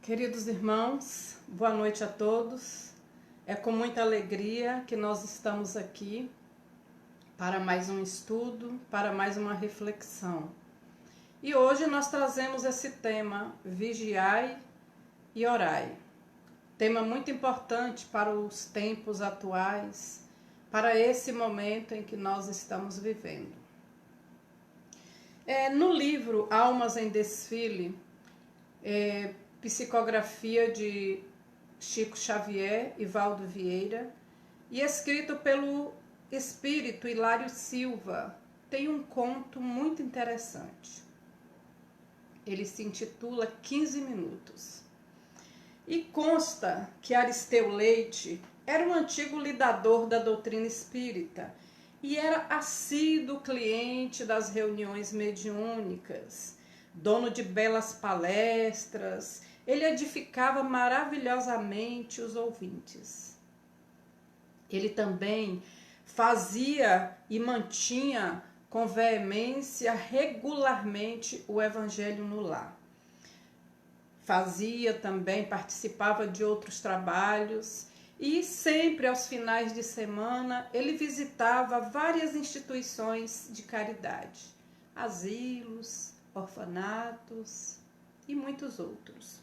Queridos irmãos, boa noite a todos. É com muita alegria que nós estamos aqui para mais um estudo, para mais uma reflexão. E hoje nós trazemos esse tema, vigiai e orai. Tema muito importante para os tempos atuais, para esse momento em que nós estamos vivendo. No livro Almas em Desfile, psicografia de Chico Xavier e Valdo Vieira, e escrito pelo espírito Hilário Silva, tem um conto muito interessante. Ele se intitula 15 Minutos. E consta que Aristeu Leite era um antigo lidador da doutrina espírita e era assíduo cliente das reuniões mediúnicas, dono de belas palestras. Ele edificava maravilhosamente os ouvintes. Ele também fazia e mantinha com veemência regularmente o evangelho no lar. Fazia também, participava de outros trabalhos e sempre aos finais de semana ele visitava várias instituições de caridade, asilos, orfanatos e muitos outros.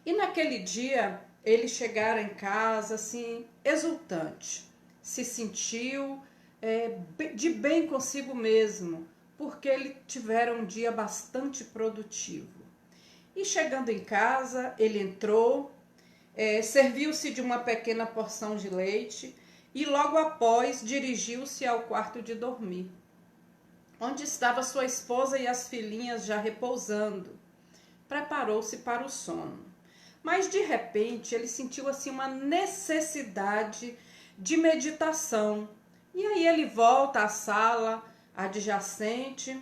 E naquele dia ele chegara em casa assim, exultante, se sentiu de bem consigo mesmo, porque ele tivera um dia bastante produtivo. E chegando em casa, ele entrou, serviu-se de uma pequena porção de leite e logo após dirigiu-se ao quarto de dormir, onde estava sua esposa e as filhinhas já repousando. Preparou-se para o sono. Mas de repente ele sentiu assim uma necessidade de meditação. E aí ele volta à sala adjacente,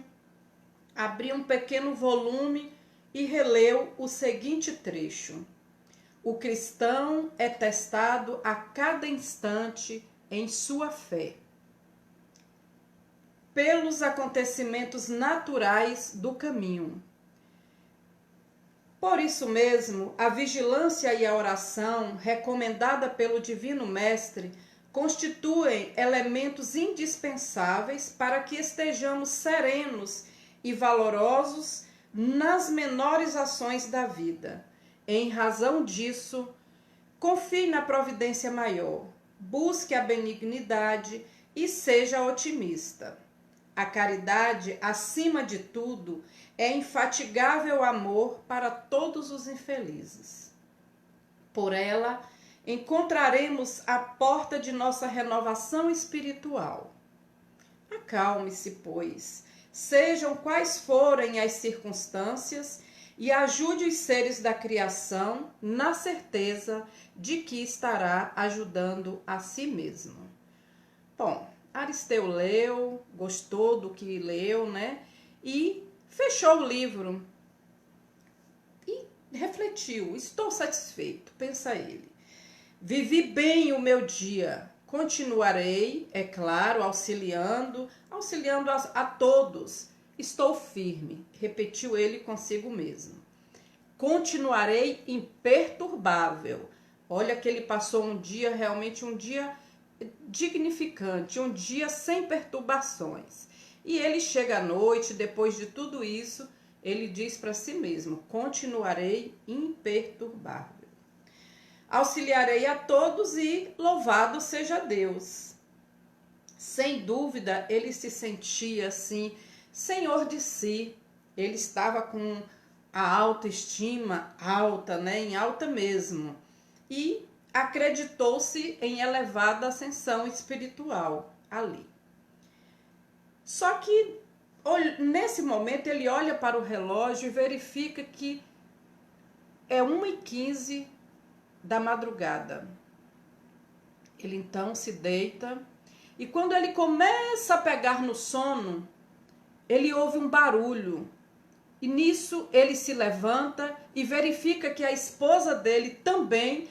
abriu um pequeno volume e releu o seguinte trecho: o cristão é testado a cada instante em sua fé, pelos acontecimentos naturais do caminho. Por isso mesmo, a vigilância e a oração, recomendada pelo Divino Mestre, constituem elementos indispensáveis para que estejamos serenos e valorosos nas menores ações da vida. Em razão disso, confie na providência maior, busque a benignidade e seja otimista. A caridade, acima de tudo, é infatigável amor para todos os infelizes. Por ela, encontraremos a porta de nossa renovação espiritual. Acalme-se, pois, sejam quais forem as circunstâncias, e ajude os seres da criação na certeza de que estará ajudando a si mesmo. Bom, Aristeu leu, gostou do que leu, né? E fechou o livro e refletiu: estou satisfeito, pensa ele. Vivi bem o meu dia, continuarei, é claro, auxiliando a todos. Estou firme, repetiu ele consigo mesmo. Continuarei imperturbável. Olha que ele passou um dia, realmente um dia dignificante, um dia sem perturbações. E ele chega à noite, depois de tudo isso, ele diz para si mesmo: continuarei imperturbável. Auxiliarei a todos e louvado seja Deus. Sem dúvida, ele se sentia assim, senhor de si. Ele estava com a autoestima alta, né? Em alta mesmo. E acreditou-se em elevada ascensão espiritual ali. Só que nesse momento ele olha para o relógio e verifica que é 1h15 da madrugada. Ele então se deita e quando ele começa a pegar no sono, ele ouve um barulho. E nisso ele se levanta e verifica que a esposa dele também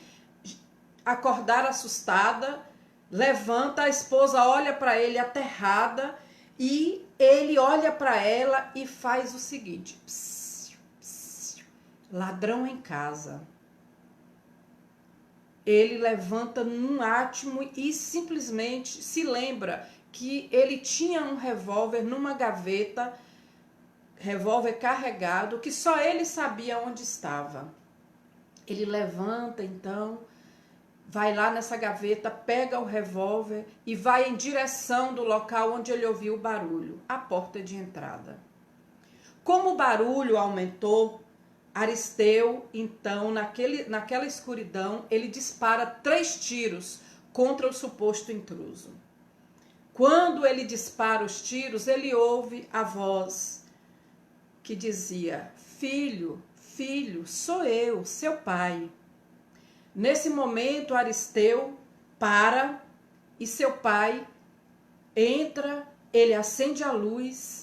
acordar assustada, levanta, a esposa olha para ele aterrada e ele olha para ela e faz o seguinte: psiu, psiu, ladrão em casa. Ele levanta num átimo e simplesmente se lembra que ele tinha um revólver numa gaveta, revólver carregado, que só ele sabia onde estava. Ele levanta então, vai lá nessa gaveta, pega o revólver e vai em direção do local onde ele ouviu o barulho, a porta de entrada. Como o barulho aumentou, Aristeu, então, naquela escuridão, ele dispara 3 tiros contra o suposto intruso. Quando ele dispara os tiros, ele ouve a voz que dizia: filho, filho, sou eu, seu pai. Nesse momento, Aristeu para e seu pai entra, ele acende a luz.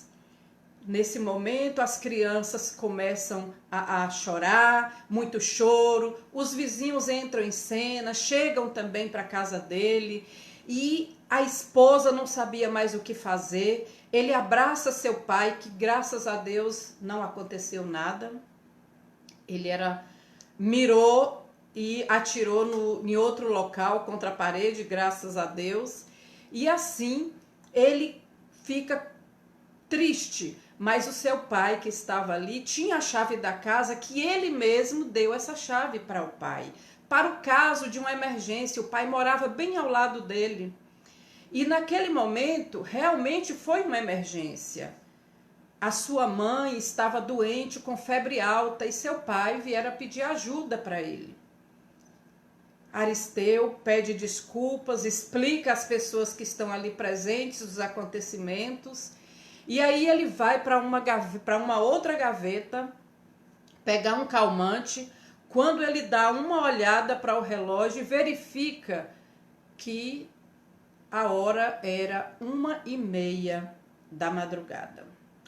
Nesse momento, as crianças começam a chorar, muito choro. Os vizinhos entram em cena, chegam também para a casa dele. E a esposa não sabia mais o que fazer. Ele abraça seu pai, que graças a Deus não aconteceu nada. Ele mirou e atirou em outro local contra a parede, graças a Deus. E assim ele fica triste. Mas o seu pai, que estava ali, tinha a chave da casa, que ele mesmo deu essa chave para o pai. Para o caso de uma emergência, o pai morava bem ao lado dele. E naquele momento, realmente foi uma emergência. A sua mãe estava doente, com febre alta, e seu pai viera pedir ajuda para ele. Aristeu pede desculpas, explica às pessoas que estão ali presentes os acontecimentos. E aí ele vai para uma outra gaveta, pegar um calmante. Quando ele dá uma olhada para o relógio, verifica que a hora era 1h30 da madrugada.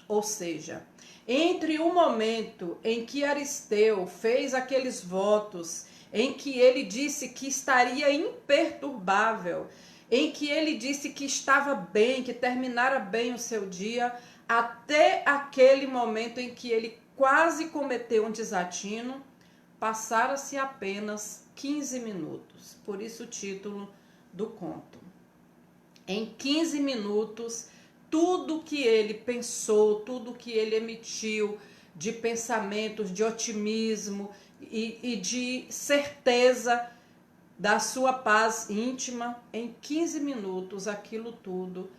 Ou seja, entre o momento em que Aristeu fez aqueles votos, em que ele disse que estaria imperturbável, em que ele disse que estava bem, que terminara bem o seu dia, até aquele momento em que ele quase cometeu um desatino, passaram-se apenas 15 minutos. Por isso o título do conto. Em 15 minutos, tudo que ele pensou, tudo que ele emitiu de pensamentos, de otimismo e de certeza da sua paz íntima, em 15 minutos aquilo tudo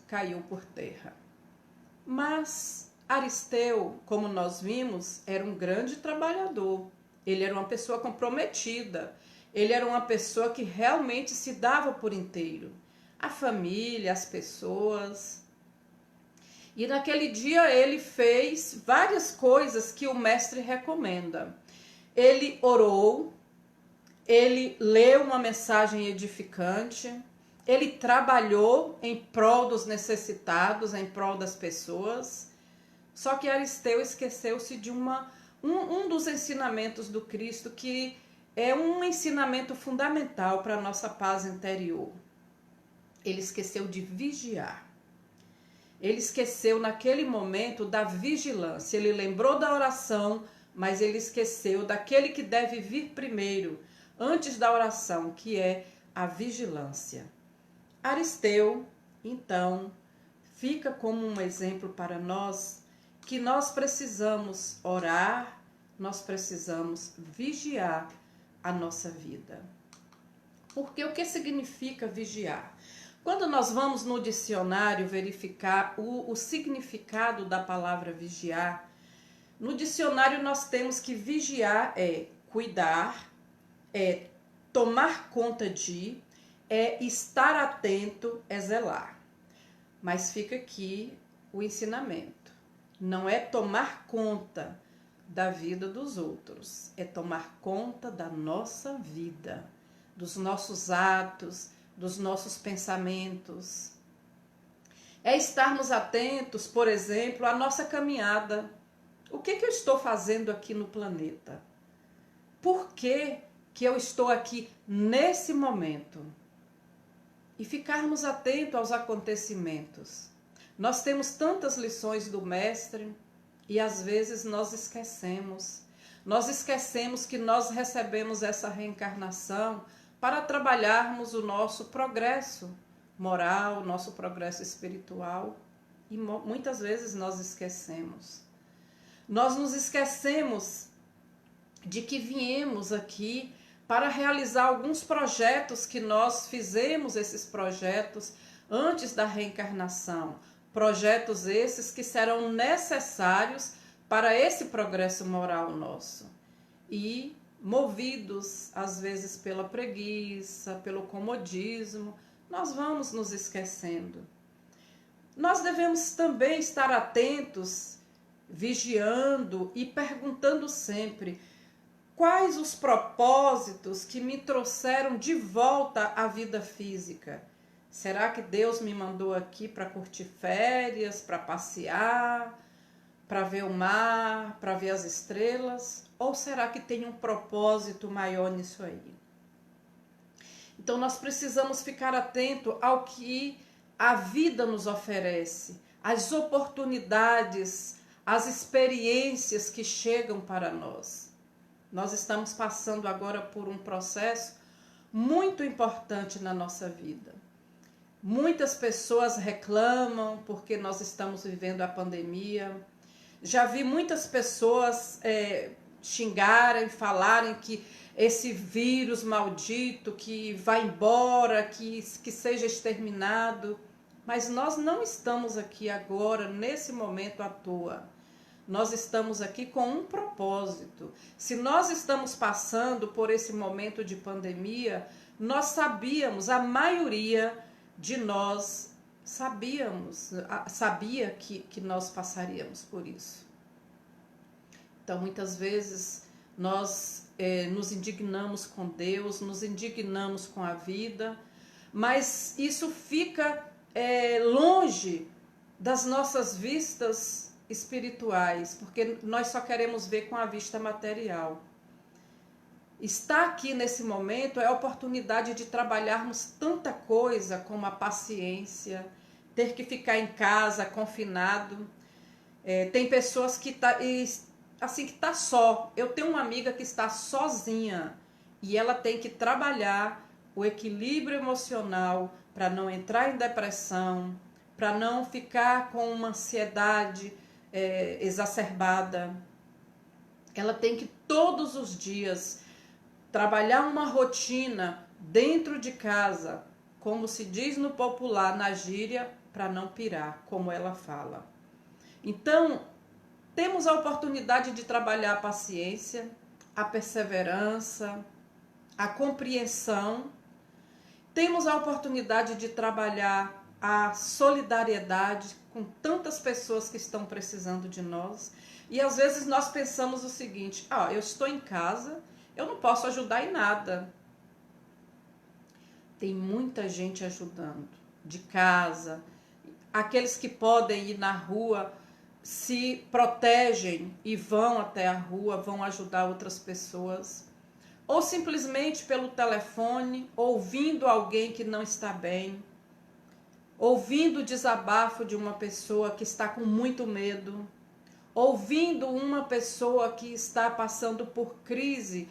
caiu por terra. Mas Aristeu, como nós vimos, era um grande trabalhador. Ele era uma pessoa comprometida. Ele era uma pessoa que realmente se dava por inteiro. A família, as pessoas. E naquele dia ele fez várias coisas que o mestre recomenda. Ele orou, ele leu uma mensagem edificante, ele trabalhou em prol dos necessitados, em prol das pessoas. Só que Aristeu esqueceu-se de um dos ensinamentos do Cristo, que é um ensinamento fundamental para a nossa paz interior. Ele esqueceu de vigiar. Ele esqueceu naquele momento da vigilância. Ele lembrou da oração, mas ele esqueceu daquele que deve vir primeiro, antes da oração, que é a vigilância. Aristeu, então, fica como um exemplo para nós, que nós precisamos orar, nós precisamos vigiar a nossa vida. Porque o que significa vigiar? Quando nós vamos no dicionário verificar o significado da palavra vigiar, no dicionário nós temos que vigiar é cuidar, é tomar conta de, é estar atento, é zelar. Mas fica aqui o ensinamento. Não é tomar conta da vida dos outros, é tomar conta da nossa vida, dos nossos atos, dos nossos pensamentos. É estarmos atentos, por exemplo, à nossa caminhada. O que eu estou fazendo aqui no planeta? Por que eu estou aqui nesse momento? E ficarmos atentos aos acontecimentos. Nós temos tantas lições do mestre e às vezes nós esquecemos. Nós esquecemos que nós recebemos essa reencarnação para trabalharmos o nosso progresso moral, o nosso progresso espiritual. E muitas vezes nós esquecemos. Nós nos esquecemos de que viemos aqui para realizar alguns projetos que nós fizemos, esses projetos antes da reencarnação. Projetos esses que serão necessários para esse progresso moral nosso. E movidos, às vezes, pela preguiça, pelo comodismo, nós vamos nos esquecendo. Nós devemos também estar atentos, vigiando e perguntando sempre: quais os propósitos que me trouxeram de volta à vida física? Será que Deus me mandou aqui para curtir férias, para passear, para ver o mar, para ver as estrelas? Ou será que tem um propósito maior nisso aí? Então nós precisamos ficar atento ao que a vida nos oferece, as oportunidades, as experiências que chegam para nós. Nós estamos passando agora por um processo muito importante na nossa vida. Muitas pessoas reclamam porque nós estamos vivendo a pandemia. Já vi muitas pessoas xingarem, falarem que esse vírus maldito que vai embora, que seja exterminado. Mas nós não estamos aqui agora, nesse momento à toa. Nós estamos aqui com um propósito. Se nós estamos passando por esse momento de pandemia, nós sabíamos, a maioria de nós sabia que nós passaríamos por isso. Então, muitas vezes, nós nos indignamos com Deus, nos indignamos com a vida, mas isso fica longe das nossas vistas espirituais, porque nós só queremos ver com a vista material. Estar aqui nesse momento é a oportunidade de trabalharmos tanta coisa como a paciência, ter que ficar em casa, confinado. Tem pessoas que tá só. Eu tenho uma amiga que está sozinha e ela tem que trabalhar o equilíbrio emocional para não entrar em depressão, para não ficar com uma ansiedade exacerbada. Ela tem que todos os dias trabalhar uma rotina dentro de casa, como se diz no popular, na gíria, para não pirar, como ela fala. Então, temos a oportunidade de trabalhar a paciência, a perseverança, a compreensão. Temos a oportunidade de trabalhar a solidariedade com tantas pessoas que estão precisando de nós. E às vezes nós pensamos o seguinte: eu estou em casa, eu não posso ajudar em nada. Tem muita gente ajudando, de casa. Aqueles que podem ir na rua se protegem e vão até a rua, vão ajudar outras pessoas. Ou simplesmente pelo telefone, ouvindo alguém que não está bem, ouvindo o desabafo de uma pessoa que está com muito medo, ouvindo uma pessoa que está passando por crise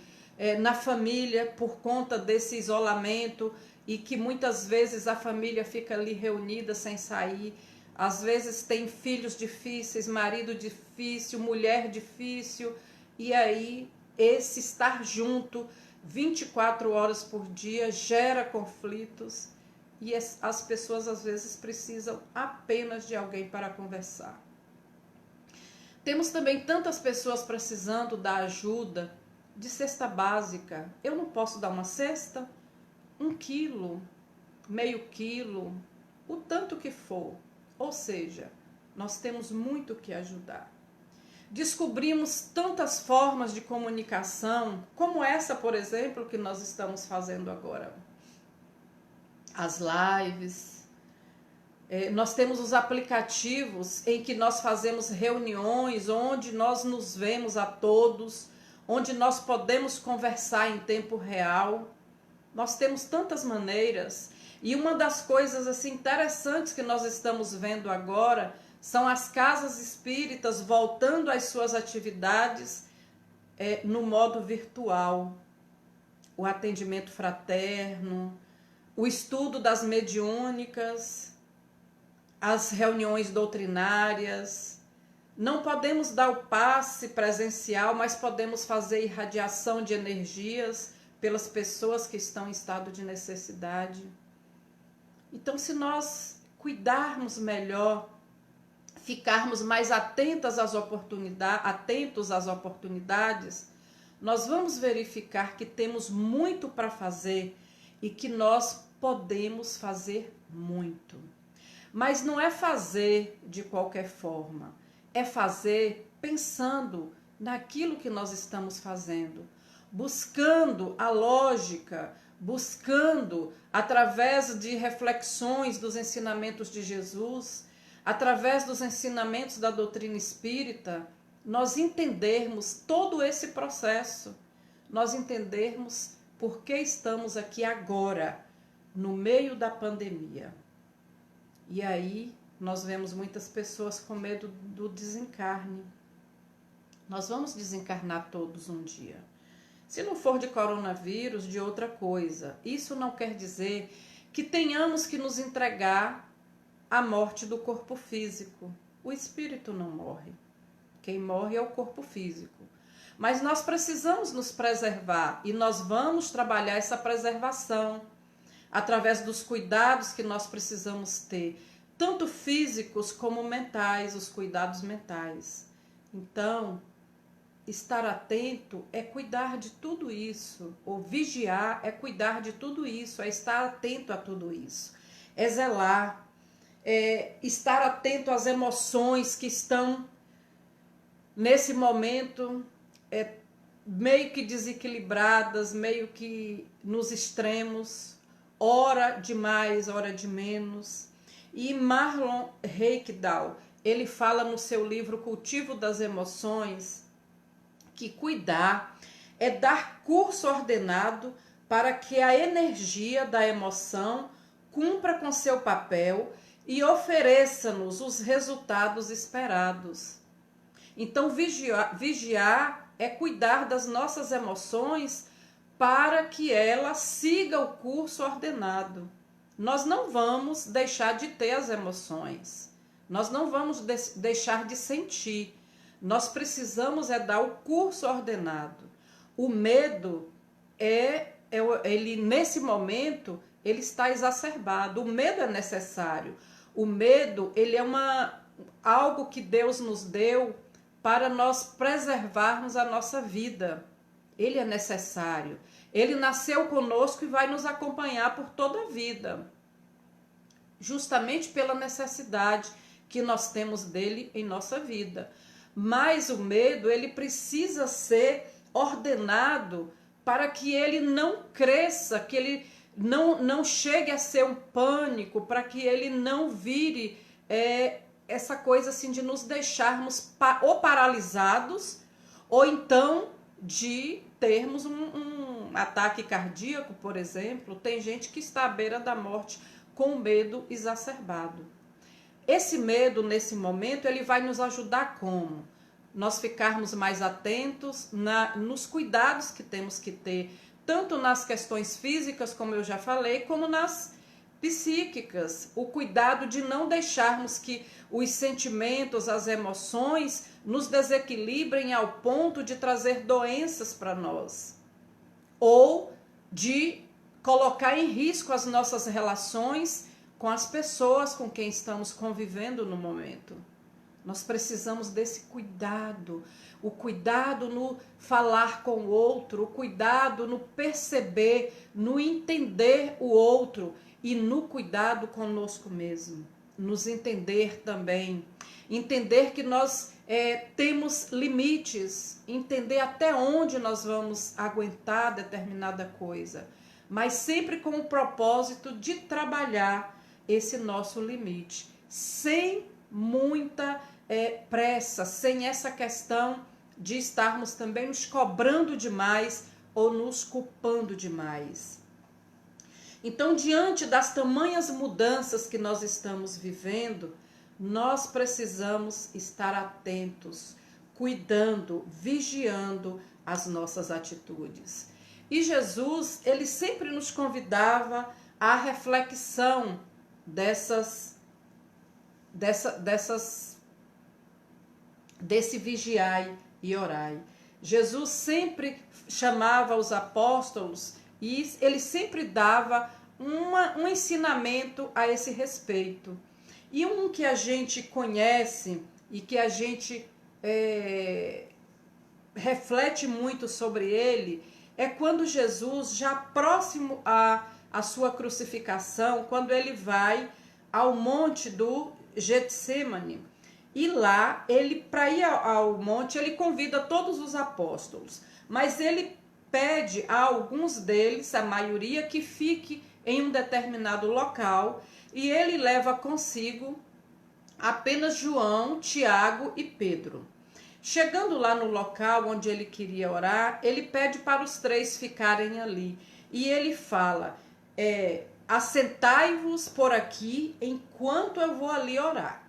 na família por conta desse isolamento e que muitas vezes a família fica ali reunida sem sair. Às vezes tem filhos difíceis, marido difícil, mulher difícil, e aí esse estar junto 24 horas por dia gera conflitos e as pessoas às vezes precisam apenas de alguém para conversar. Temos também tantas pessoas precisando da ajuda de cesta básica. Eu não posso dar uma cesta? 1 quilo, meio quilo, o tanto que for. Ou seja, nós temos muito que ajudar. Descobrimos tantas formas de comunicação, como essa, por exemplo, que nós estamos fazendo agora. As lives. Nós temos os aplicativos em que nós fazemos reuniões, onde nós nos vemos a todos, onde nós podemos conversar em tempo real. Nós temos tantas maneiras. E uma das coisas assim interessantes que nós estamos vendo agora são as casas espíritas voltando às suas atividades no modo virtual, o atendimento fraterno, o estudo das mediúnicas, as reuniões doutrinárias. Não podemos dar o passe presencial, mas podemos fazer irradiação de energias pelas pessoas que estão em estado de necessidade. Então, se nós cuidarmos melhor, ficarmos mais atentos às oportunidades, nós vamos verificar que temos muito para fazer e que nós podemos fazer muito. Mas não é fazer de qualquer forma, é fazer pensando naquilo que nós estamos fazendo, buscando a lógica, buscando através de reflexões dos ensinamentos de Jesus, através dos ensinamentos da doutrina espírita, nós entendermos todo esse processo, nós entendermos por que estamos aqui agora, no meio da pandemia. E aí nós vemos muitas pessoas com medo do desencarne. Nós vamos desencarnar todos um dia. Se não for de coronavírus, de outra coisa. Isso não quer dizer que tenhamos que nos entregar à morte do corpo físico. O espírito não morre. Quem morre é o corpo físico. Mas nós precisamos nos preservar e nós vamos trabalhar essa preservação através dos cuidados que nós precisamos ter, tanto físicos como mentais, os cuidados mentais. Então, estar atento é cuidar de tudo isso, ou vigiar é cuidar de tudo isso, é estar atento a tudo isso, é zelar, é estar atento às emoções que estão nesse momento meio que desequilibradas, meio que nos extremos, ora de mais, ora de menos. E Marlon Reikdal, ele fala no seu livro Cultivo das Emoções, que cuidar é dar curso ordenado para que a energia da emoção cumpra com seu papel e ofereça-nos os resultados esperados. Então, vigiar é cuidar das nossas emoções para que ela siga o curso ordenado. Nós não vamos deixar de ter as emoções, nós não vamos deixar de sentir. Nós precisamos dar o curso ordenado. O medo ele nesse momento ele está exacerbado. O medo é necessário. O medo ele é algo que Deus nos deu para nós preservarmos a nossa vida. Ele é necessário. Ele nasceu conosco e vai nos acompanhar por toda a vida, justamente pela necessidade que nós temos dele em nossa vida. Mas o medo, ele precisa ser ordenado para que ele não cresça, que ele não chegue a ser um pânico, para que ele não vire essa coisa assim de nos deixarmos ou paralisados, ou então de termos um ataque cardíaco, por exemplo. Tem gente que está à beira da morte com medo exacerbado. Esse medo, nesse momento, ele vai nos ajudar como? Nós ficarmos mais atentos nos cuidados que temos que ter, tanto nas questões físicas, como eu já falei, como nas psíquicas. O cuidado de não deixarmos que os sentimentos, as emoções nos desequilibrem ao ponto de trazer doenças para nós, ou de colocar em risco as nossas relações com as pessoas com quem estamos convivendo no momento. Nós precisamos desse cuidado, o cuidado no falar com o outro, o cuidado no perceber, no entender o outro e no cuidado conosco mesmo. Nos entender também, entender que nós temos limites, entender até onde nós vamos aguentar determinada coisa, mas sempre com o propósito de trabalhar esse nosso limite, sem muita pressa, sem essa questão de estarmos também nos cobrando demais ou nos culpando demais. Então, diante das tamanhas mudanças que nós estamos vivendo, nós precisamos estar atentos, cuidando, vigiando as nossas atitudes. E Jesus, ele sempre nos convidava à reflexão desse vigiai e orai. Jesus sempre chamava os apóstolos e ele sempre dava um ensinamento a esse respeito. E um que a gente conhece e que a gente reflete muito sobre ele é quando Jesus, já próximo à sua crucificação, quando ele vai ao monte do Getsemane. E lá, para ir ao monte, ele convida todos os apóstolos, mas ele pede a alguns deles, a maioria, que fique em um determinado local, e ele leva consigo apenas João, Tiago e Pedro. Chegando lá no local onde ele queria orar, ele pede para os três ficarem ali. E ele fala, assentai-vos por aqui enquanto eu vou ali orar.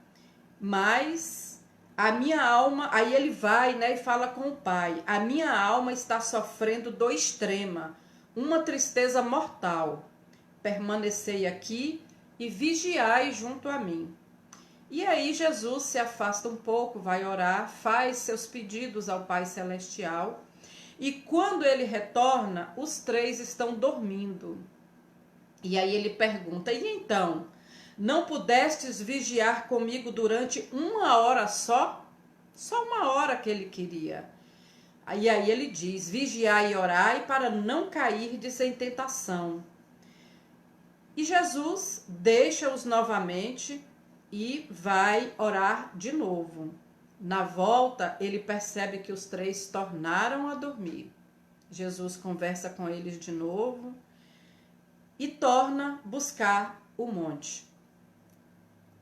Mas a minha alma, aí ele vai, né, e fala com o Pai, a minha alma está sofrendo dor extrema, uma tristeza mortal. Permanecei aqui e vigiai junto a mim. E aí Jesus se afasta um pouco, vai orar, faz seus pedidos ao Pai Celestial. E quando ele retorna, os três estão dormindo. E aí ele pergunta, e então, não pudestes vigiar comigo durante 1 hora só? Só 1 hora que ele queria. E aí ele diz, vigiai e orai para não cairdes em tentação. E Jesus deixa-os novamente e vai orar de novo. Na volta, ele percebe que os três tornaram a dormir. Jesus conversa com eles de novo e torna buscar o monte.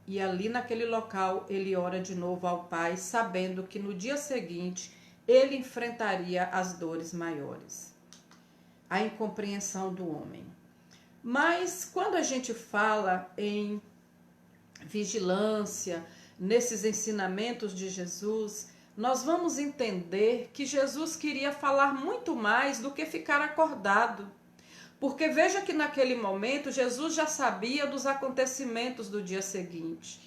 E ali naquele local, ele ora de novo ao Pai, sabendo que no dia seguinte, ele enfrentaria as dores maiores. A incompreensão do homem. Mas quando a gente fala em vigilância, nesses ensinamentos de Jesus, nós vamos entender que Jesus queria falar muito mais do que ficar acordado. Porque veja que naquele momento Jesus já sabia dos acontecimentos do dia seguinte.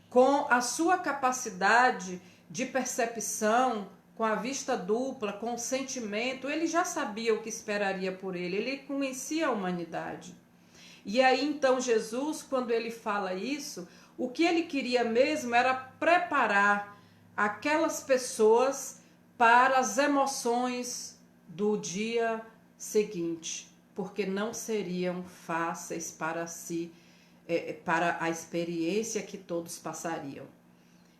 Com a sua capacidade de percepção, com a vista dupla, com o sentimento, ele já sabia o que esperaria por ele conhecia a humanidade. E aí então Jesus, quando ele fala isso, o que ele queria mesmo era preparar aquelas pessoas para as emoções do dia seguinte, porque não seriam fáceis para si, para a experiência que todos passariam.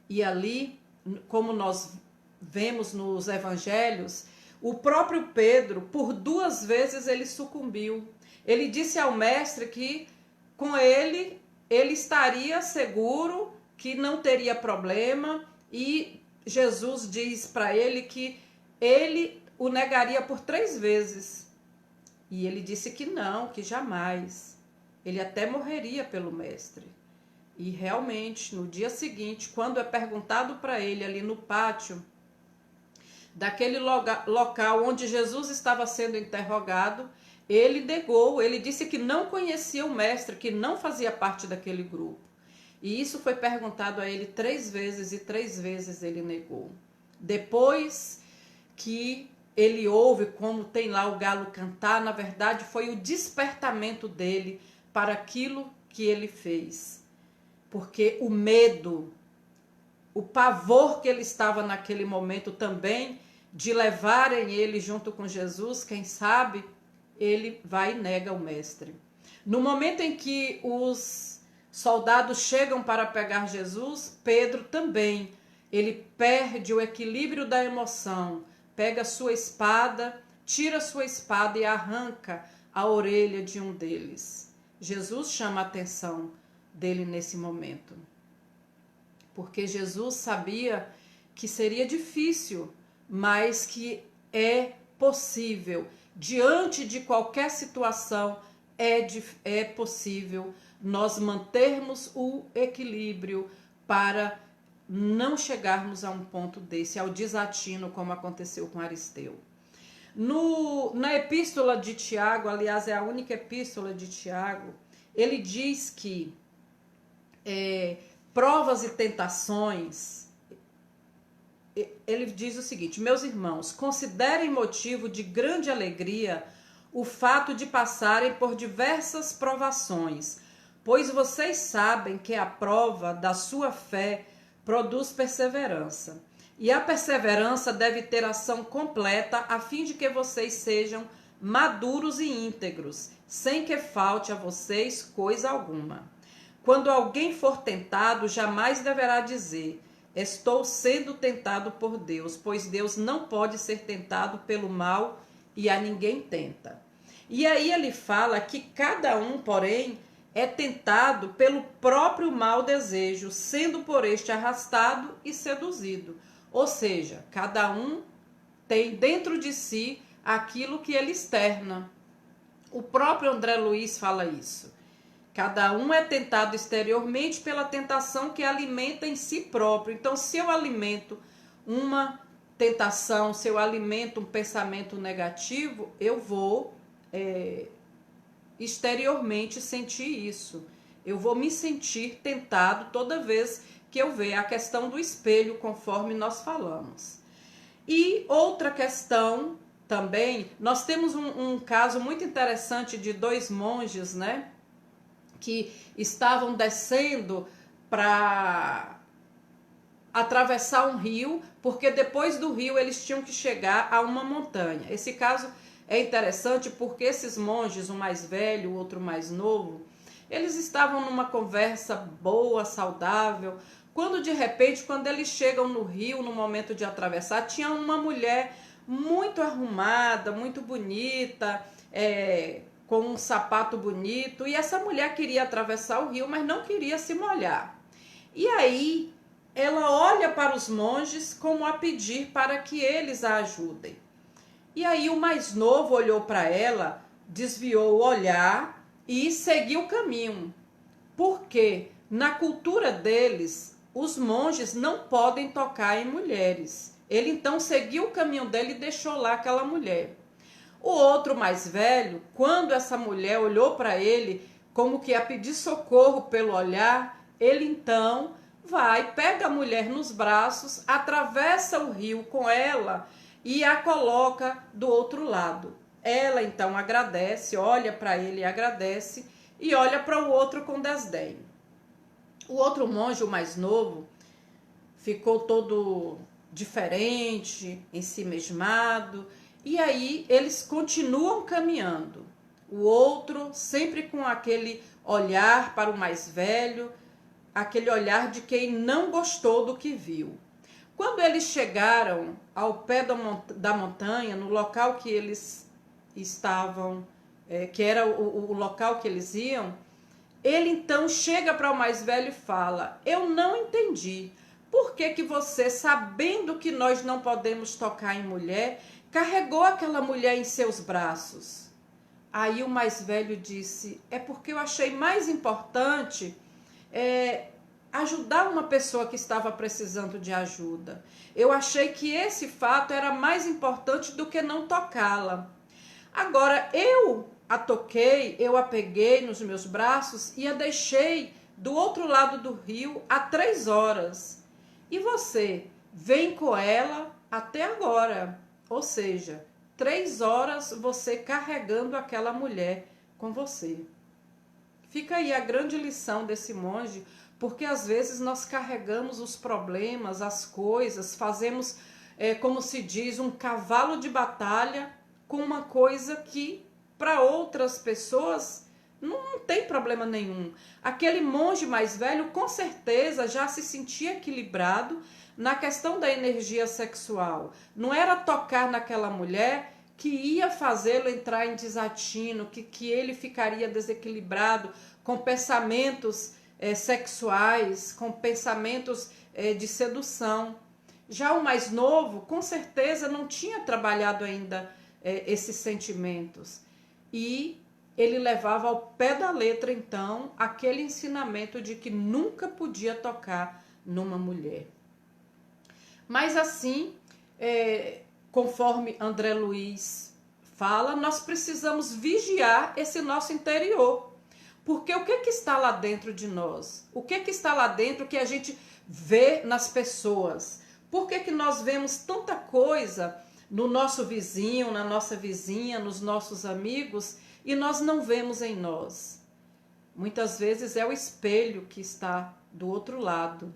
E ali, como nós vemos nos evangelhos, o próprio Pedro, por 2 vezes ele sucumbiu. Ele disse ao mestre que com ele estaria seguro, que não teria problema, e Jesus diz para ele que ele o negaria por 3 vezes. E ele disse que não, que jamais. Ele até morreria pelo mestre. E realmente, no dia seguinte, quando é perguntado para ele ali no pátio, daquele local onde Jesus estava sendo interrogado, ele negou, ele disse que não conhecia o mestre, que não fazia parte daquele grupo. E isso foi perguntado a ele 3 vezes e 3 vezes ele negou. Depois que ele ouve como tem lá o galo cantar, na verdade foi o despertamento dele para aquilo que ele fez. Porque o medo, o pavor que ele estava naquele momento também, de levarem ele junto com Jesus, quem sabe, ele vai e nega o mestre. No momento em que os soldados chegam para pegar Jesus, Pedro também, ele perde o equilíbrio da emoção, pega sua espada, tira sua espada e arranca a orelha de um deles. Jesus chama a atenção dele nesse momento, porque Jesus sabia que seria difícil, mas que é possível. Diante de qualquer situação, é possível nós mantermos o equilíbrio para não chegarmos a um ponto desse, ao desatino, como aconteceu com Aristeu. Na epístola de Tiago, aliás, é a única epístola de Tiago, ele diz que provas e tentações, ele diz o seguinte: meus irmãos, considerem motivo de grande alegria o fato de passarem por diversas provações, pois vocês sabem que a prova da sua fé produz perseverança. E a perseverança deve ter ação completa, a fim de que vocês sejam maduros e íntegros, sem que falte a vocês coisa alguma. Quando alguém for tentado, jamais deverá dizer: estou sendo tentado por Deus, pois Deus não pode ser tentado pelo mal e a ninguém tenta. E aí ele fala que cada um, porém, é tentado pelo próprio mau desejo, sendo por este arrastado e seduzido. Ou seja, cada um tem dentro de si aquilo que ele externa. O próprio André Luiz fala isso. Cada um é tentado exteriormente pela tentação que alimenta em si próprio. Então, se eu alimento uma tentação, se eu alimento um pensamento negativo, eu vou exteriormente sentir isso. Eu vou me sentir tentado toda vez que eu ver a questão do espelho, conforme nós falamos. E outra questão também, nós temos um caso muito interessante de dois monges, né, que estavam descendo para atravessar um rio, porque depois do rio eles tinham que chegar a uma montanha. Esse caso é interessante porque esses monges, um mais velho, o outro mais novo, eles estavam numa conversa boa, saudável, quando de repente, quando eles chegam no rio, no momento de atravessar, tinha uma mulher muito arrumada, muito bonita, com um sapato bonito, e essa mulher queria atravessar o rio, mas não queria se molhar. E aí, ela olha para os monges como a pedir para que eles a ajudem. E aí o mais novo olhou para ela, desviou o olhar e seguiu o caminho. Porque na cultura deles, os monges não podem tocar em mulheres. Ele então seguiu o caminho dele e deixou lá aquela mulher. O outro mais velho, quando essa mulher olhou para ele como que a pedir socorro pelo olhar, ele então vai, pega a mulher nos braços, atravessa o rio com ela e a coloca do outro lado. Ela então agradece, olha para ele e agradece, e olha para o outro com desdém. O outro monge, o mais novo, ficou todo diferente, ensimesmado, e aí eles continuam caminhando. O outro sempre com aquele olhar para o mais velho, aquele olhar de quem não gostou do que viu. Quando eles chegaram ao pé da montanha, no local que eles estavam, que era o local que eles iam, ele então chega para o mais velho e fala: eu não entendi. Por que você, sabendo que nós não podemos tocar em mulher, carregou aquela mulher em seus braços? Aí o mais velho disse: é porque eu achei mais importante ajudar uma pessoa que estava precisando de ajuda. Eu achei que esse fato era mais importante do que não tocá-la. Agora, eu a toquei, eu a peguei nos meus braços e a deixei do outro lado do rio há 3 horas. E você vem com ela até agora. Ou seja, 3 horas você carregando aquela mulher com você. Fica aí a grande lição desse monge, porque às vezes nós carregamos os problemas, as coisas, fazemos, como se diz, um cavalo de batalha com uma coisa que para outras pessoas não tem problema nenhum. Aquele monge mais velho com certeza já se sentia equilibrado na questão da energia sexual. Não era tocar naquela mulher que ia fazê-lo entrar em desatino, que ele ficaria desequilibrado com pensamentos sexuais, com pensamentos de sedução. Já o mais novo, com certeza, não tinha trabalhado ainda esses sentimentos. E ele levava ao pé da letra, então, aquele ensinamento de que nunca podia tocar numa mulher. Mas assim, conforme André Luiz fala, nós precisamos vigiar esse nosso interior. Porque o que está lá dentro de nós? O que está lá dentro que a gente vê nas pessoas? Por que nós vemos tanta coisa no nosso vizinho, na nossa vizinha, nos nossos amigos, e nós não vemos em nós? Muitas vezes é o espelho que está do outro lado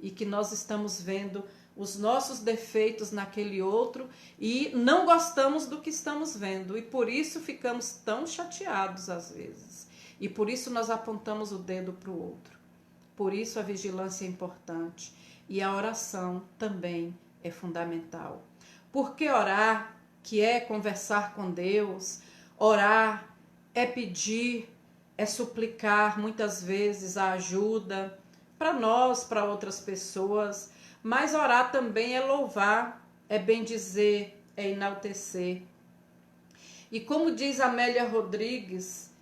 e que nós estamos vendo os nossos defeitos naquele outro e não gostamos do que estamos vendo, e por isso ficamos tão chateados às vezes. E por isso nós apontamos o dedo para o outro. Por isso a vigilância é importante. E a oração também é fundamental. Porque orar, que é conversar com Deus, orar é pedir, é suplicar muitas vezes a ajuda para nós, para outras pessoas. Mas orar também é louvar, é bendizer, é enaltecer. E como diz Amélia Rodrigues,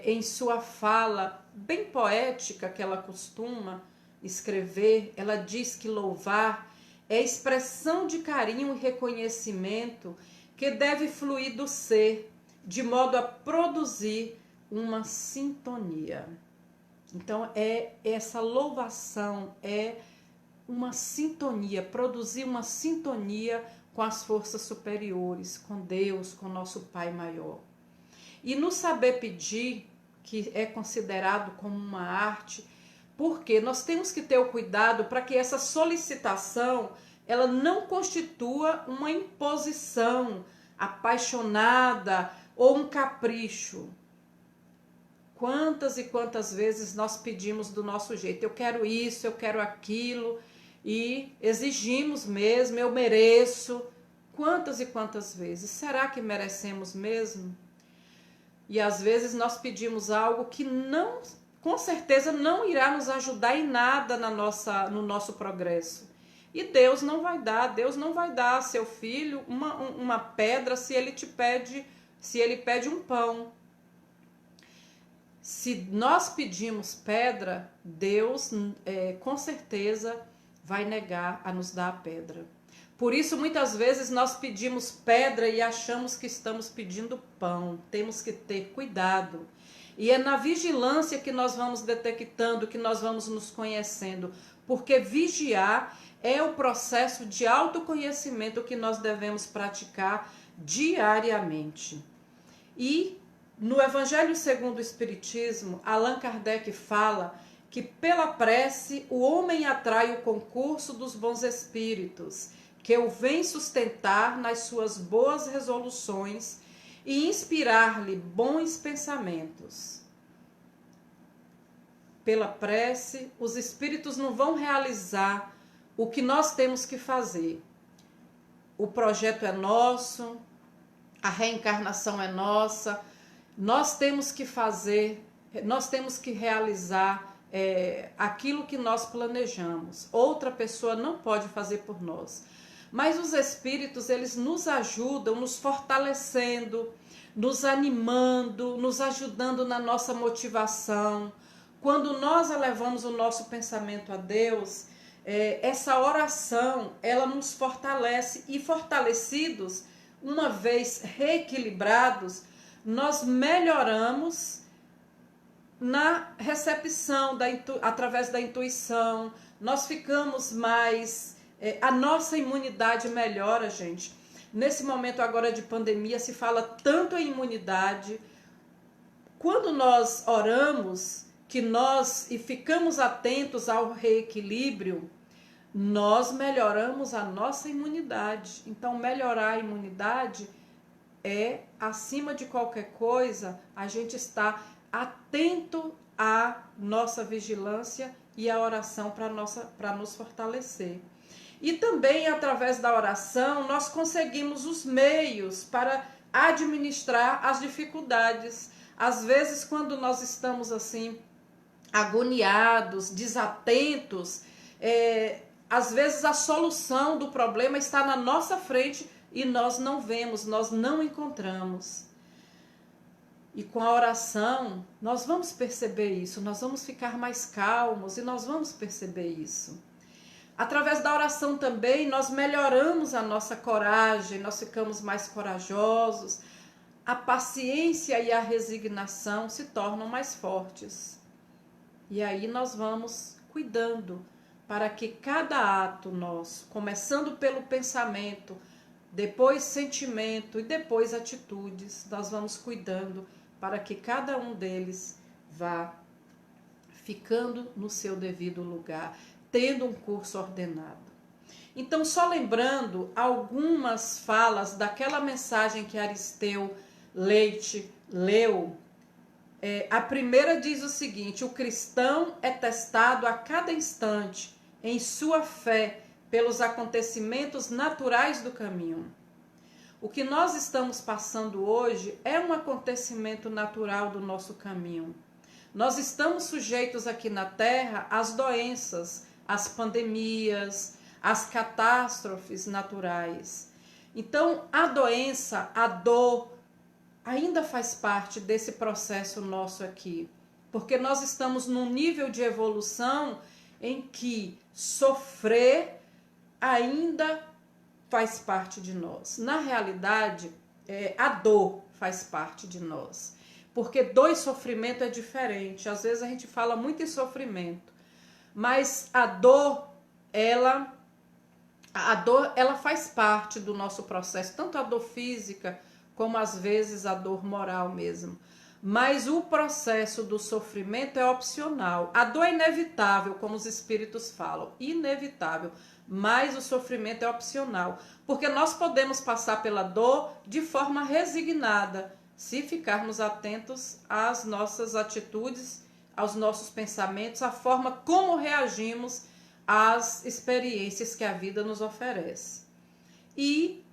em sua fala bem poética que ela costuma escrever, ela diz que louvar é expressão de carinho e reconhecimento que deve fluir do ser, de modo a produzir uma sintonia. Então, essa louvação é uma sintonia, produzir uma sintonia com as forças superiores, com Deus, com nosso Pai maior. E no saber pedir, que é considerado como uma arte, porque nós temos que ter o cuidado para que essa solicitação ela não constitua uma imposição apaixonada ou um capricho. Quantas e quantas vezes nós pedimos do nosso jeito, eu quero isso, eu quero aquilo, e exigimos mesmo, eu mereço. Quantas e quantas vezes? Será que merecemos mesmo? E às vezes nós pedimos algo que não, com certeza não irá nos ajudar em nada no nosso progresso. E Deus não vai dar a seu filho uma pedra se ele pede um pão. Se nós pedimos pedra, Deus com certeza vai negar a nos dar a pedra. Por isso, muitas vezes, nós pedimos pedra e achamos que estamos pedindo pão. Temos que ter cuidado. E é na vigilância que nós vamos detectando, que nós vamos nos conhecendo. Porque vigiar é o processo de autoconhecimento que nós devemos praticar diariamente. E no Evangelho segundo o Espiritismo, Allan Kardec fala que pela prece o homem atrai o concurso dos bons espíritos, que o vem sustentar nas suas boas resoluções e inspirar-lhe bons pensamentos. Pela prece, os espíritos não vão realizar o que nós temos que fazer. O projeto é nosso, a reencarnação é nossa, nós temos que fazer, nós temos que realizar aquilo que nós planejamos. Outra pessoa não pode fazer por nós. Mas os espíritos, eles nos ajudam, nos fortalecendo, nos animando, nos ajudando na nossa motivação. Quando nós elevamos o nosso pensamento a Deus, essa oração, ela nos fortalece. E fortalecidos, uma vez reequilibrados, nós melhoramos na recepção, através da intuição. Nós ficamos mais... a nossa imunidade melhora, gente. Nesse momento agora de pandemia se fala tanto em imunidade. Quando nós oramos e ficamos atentos ao reequilíbrio, nós melhoramos a nossa imunidade. Então, melhorar a imunidade é, acima de qualquer coisa, a gente está atento à nossa vigilância e à oração para nos fortalecer. E também, através da oração, nós conseguimos os meios para administrar as dificuldades. Às vezes, quando nós estamos assim, agoniados, desatentos, às vezes a solução do problema está na nossa frente e nós não vemos, nós não encontramos. E com a oração, nós vamos perceber isso, nós vamos ficar mais calmos e nós vamos perceber isso. Através da oração também nós melhoramos a nossa coragem, nós ficamos mais corajosos, a paciência e a resignação se tornam mais fortes. E aí nós vamos cuidando para que cada ato nosso, começando pelo pensamento, depois sentimento e depois atitudes, nós vamos cuidando para que cada um deles vá ficando no seu devido lugar, tendo um curso ordenado. Então, só lembrando algumas falas daquela mensagem que Aristeu Leite leu, a primeira diz o seguinte: o cristão é testado a cada instante em sua fé pelos acontecimentos naturais do caminho. O que nós estamos passando hoje é um acontecimento natural do nosso caminho. Nós estamos sujeitos aqui na Terra às doenças, às pandemias, às catástrofes naturais. Então, a doença, a dor, ainda faz parte desse processo nosso aqui, porque nós estamos num nível de evolução em que sofrer ainda faz parte de nós. Na realidade, a dor faz parte de nós, porque dor e sofrimento é diferente. Às vezes a gente fala muito em sofrimento, mas a dor ela faz parte do nosso processo, tanto a dor física como às vezes a dor moral mesmo. Mas o processo do sofrimento é opcional. A dor é inevitável, como os espíritos falam, inevitável, mas o sofrimento é opcional, porque nós podemos passar pela dor de forma resignada, se ficarmos atentos às nossas atitudes, aos nossos pensamentos, à forma como reagimos às experiências que a vida nos oferece. E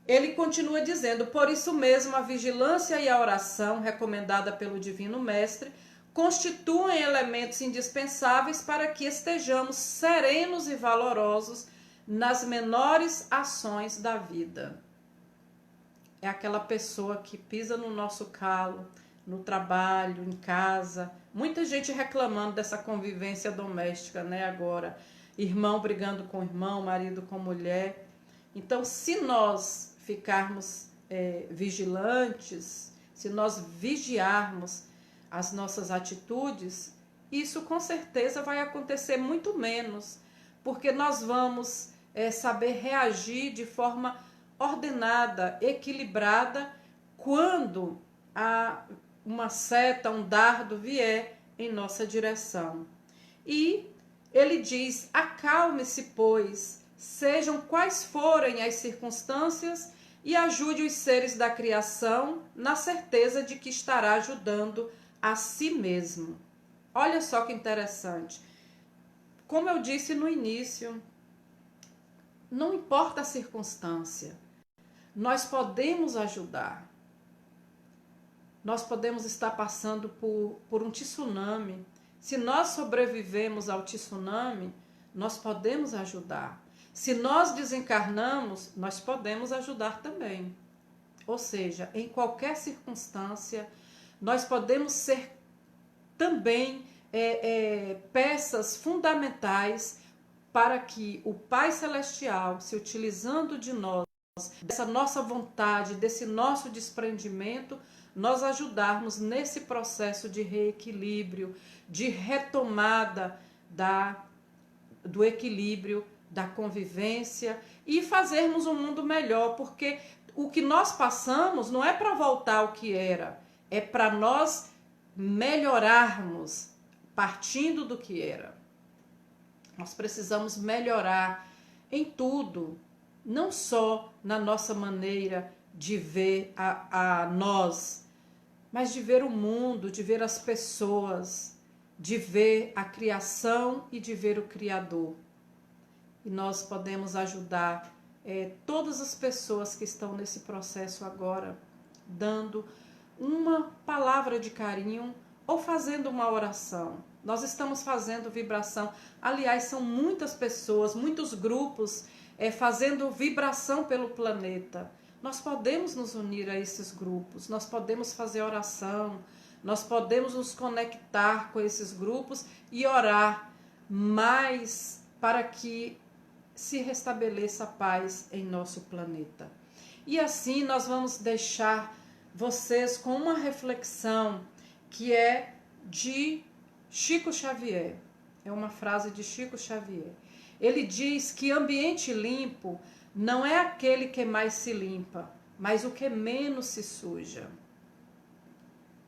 ele continua dizendo: por isso mesmo a vigilância e a oração, recomendada pelo Divino Mestre, constituem elementos indispensáveis para que estejamos serenos e valorosos nas menores ações da vida. É aquela pessoa que pisa no nosso calo, no trabalho, em casa. Muita gente reclamando dessa convivência doméstica, né, agora. Irmão brigando com irmão, marido com mulher. Então, se nós ficarmos vigilantes, se nós vigiarmos as nossas atitudes, isso com certeza vai acontecer muito menos, porque nós vamos saber reagir de forma ordenada, equilibrada, quando uma seta, um dardo vier em nossa direção. E ele diz: acalme-se, pois, sejam quais forem as circunstâncias, e ajude os seres da criação na certeza de que estará ajudando a si mesmo. Olha só que interessante. Como eu disse no início, não importa a circunstância, nós podemos ajudar. Nós podemos estar passando por um tsunami. Se nós sobrevivemos ao tsunami, nós podemos ajudar. Se nós desencarnamos, nós podemos ajudar também. Ou seja, em qualquer circunstância, nós podemos ser também peças fundamentais para que o Pai Celestial, se utilizando de nós, dessa nossa vontade, desse nosso desprendimento, nós ajudarmos nesse processo de reequilíbrio, de retomada do equilíbrio, da convivência, e fazermos um mundo melhor, porque o que nós passamos não é para voltar ao que era, é para nós melhorarmos partindo do que era. Nós precisamos melhorar em tudo, não só na nossa maneira de ver a nós, mas de ver o mundo, de ver as pessoas, de ver a criação e de ver o Criador. E nós podemos ajudar todas as pessoas que estão nesse processo agora, dando uma palavra de carinho ou fazendo uma oração. Nós estamos fazendo vibração. Aliás, são muitas pessoas, muitos grupos fazendo vibração pelo planeta. Nós podemos nos unir a esses grupos, nós podemos fazer oração, nós podemos nos conectar com esses grupos e orar mais para que se restabeleça a paz em nosso planeta. E assim nós vamos deixar vocês com uma reflexão que é de Chico Xavier. É uma frase de Chico Xavier. Ele diz que ambiente limpo não é aquele que mais se limpa, mas o que menos se suja.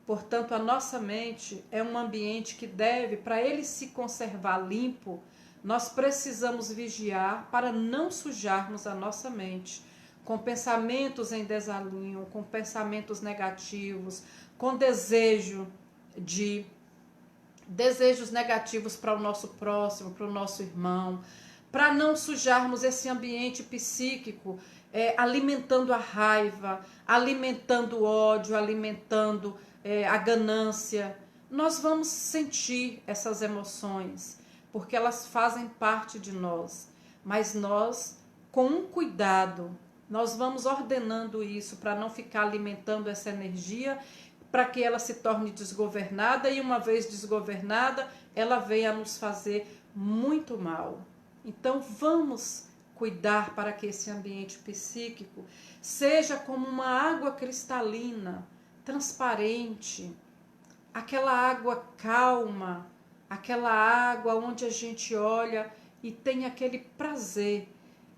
Portanto, a nossa mente é um ambiente que deve, para ele se conservar limpo, nós precisamos vigiar para não sujarmos a nossa mente com pensamentos em desalinho, com pensamentos negativos, com desejos negativos para o nosso próximo, para o nosso irmão, para não sujarmos esse ambiente psíquico, alimentando a raiva, alimentando o ódio, alimentando a ganância. Nós vamos sentir essas emoções, porque elas fazem parte de nós, mas nós, com um cuidado, nós vamos ordenando isso para não ficar alimentando essa energia, para que ela se torne desgovernada, e uma vez desgovernada, ela venha a nos fazer muito mal. Então vamos cuidar para que esse ambiente psíquico seja como uma água cristalina, transparente, aquela água calma, aquela água onde a gente olha e tem aquele prazer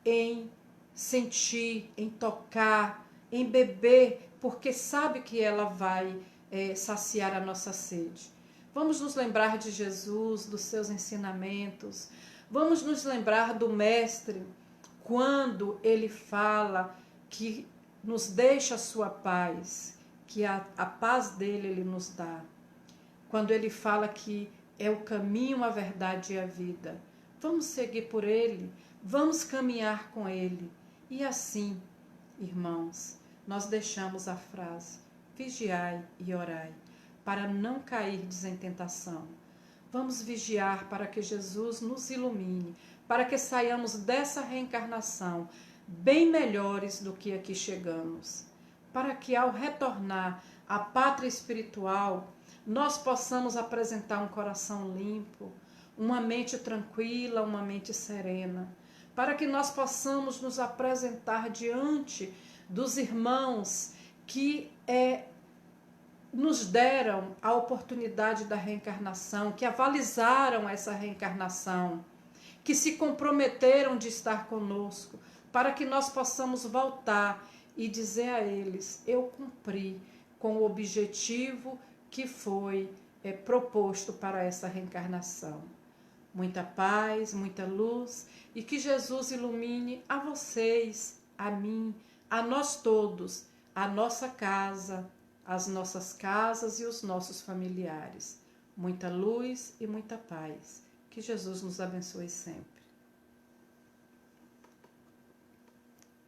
em sentir, em tocar, em beber, porque sabe que ela vai saciar a nossa sede. Vamos nos lembrar de Jesus, dos seus ensinamentos. Vamos nos lembrar do Mestre, quando ele fala que nos deixa a sua paz, que a paz dele ele nos dá. Quando ele fala que é o caminho, a verdade e a vida. Vamos seguir por ele, vamos caminhar com ele. E assim, irmãos, nós deixamos a frase: vigiai e orai, para não cairdes em tentação. Vamos vigiar para que Jesus nos ilumine, para que saiamos dessa reencarnação bem melhores do que aqui chegamos, para que ao retornar à pátria espiritual, nós possamos apresentar um coração limpo, uma mente tranquila, uma mente serena, para que nós possamos nos apresentar diante dos irmãos que nos deram a oportunidade da reencarnação, que avalizaram essa reencarnação, que se comprometeram de estar conosco, para que nós possamos voltar e dizer a eles: eu cumpri com o objetivo que foi proposto para essa reencarnação. Muita paz, muita luz, e que Jesus ilumine a vocês, a mim, a nós todos, a nossa casa, as nossas casas e os nossos familiares. Muita luz e muita paz. Que Jesus nos abençoe sempre.